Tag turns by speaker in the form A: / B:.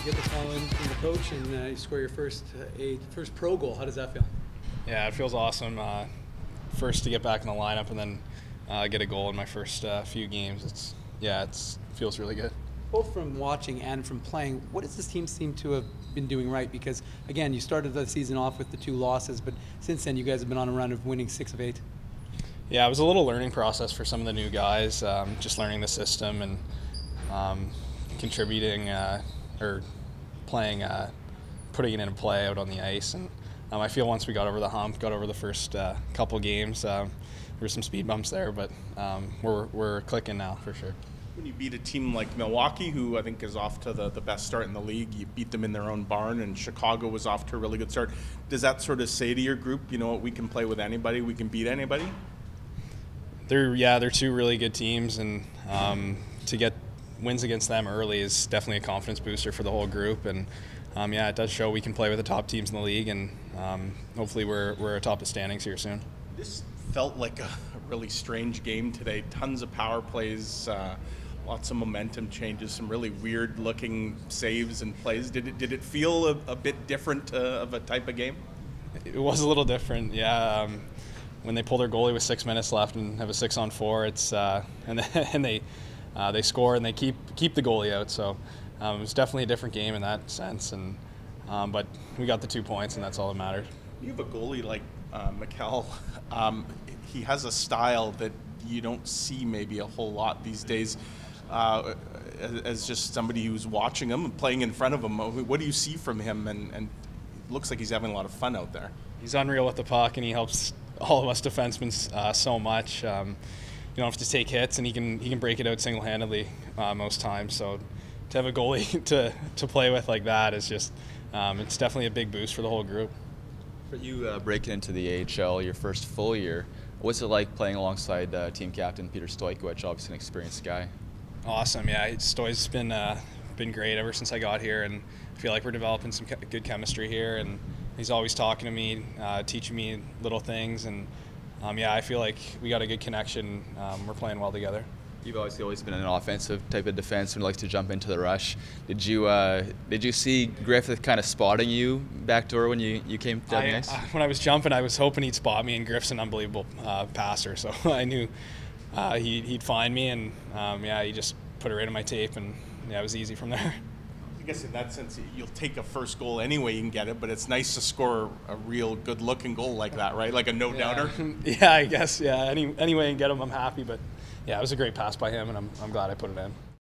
A: You get the call in from the coach, and you score your first pro goal. How does that feel?
B: Yeah, it feels awesome. First to get back in the lineup, and then get a goal in my first few games. It feels really good.
A: Both from watching and from playing, what does this team seem to have been doing right? Because again, you started the season off with the 2 losses, but since then you guys have been on a run of winning 6 of 8.
B: Yeah, it was a little learning process for some of the new guys, just learning the system and contributing or playing, putting it into play out on the ice. And I feel once we got over the hump, got over the first couple games, there were some speed bumps there, but we're clicking now for sure.
C: When you beat a team like Milwaukee, who I think is off to the best start in the league, you beat them in their own barn, and Chicago was off to a really good start. Does that sort of say to your group, you know what, we can play with anybody, we can beat anybody?
B: They're 2 really good teams, and to get wins against them early is definitely a confidence booster for the whole group. And it does show we can play with the top teams in the league, and hopefully we're atop the standings here soon.
C: This felt like a really strange game today. Tons of power plays, lots of momentum changes, some really weird-looking saves and plays. Did it feel a bit different of a type of game?
B: It was a little different, yeah. When they pull their goalie with 6 minutes left and have a 6-on-4, it's and they score and they keep the goalie out. So it was definitely a different game in that sense. And but we got the 2 points, and that's all that mattered.
C: You have a goalie like Michalek. He has a style that you don't see maybe a whole lot these days. As just somebody who's watching him and playing in front of him, what do you see from him? And it looks like he's having a lot of fun out there.
B: He's unreal with the puck, and he helps all of us defensemen so much. You don't have to take hits, and he can break it out single-handedly most times. So to have a goalie to play with like that is just it's definitely a big boost for the whole group.
D: For you breaking into the AHL, your first full year, what's it like playing alongside team captain Peter Stojkovic, obviously an experienced guy?
B: Awesome, yeah. Stoy's been great ever since I got here, and I feel like we're developing some good chemistry here. And he's always talking to me, teaching me little things, and I feel like we got a good connection. We're playing well together.
D: You've obviously always been an offensive type of defenseman who likes to jump into the rush. Did you see Griffith kind of spotting you backdoor when you came down the ice?
B: When I was jumping, I was hoping he'd spot me, and Griff's an unbelievable passer, so I knew he'd find me, and he just put it right in my tape, and it was easy from there.
C: I guess in that sense, you'll take a first goal anyway, you can get it, but it's nice to score a real good-looking goal like that, right? Like a no-doubter?
B: Yeah, I guess, yeah. Any way I can get him, I'm happy, but yeah, it was a great pass by him, and I'm glad I put it in.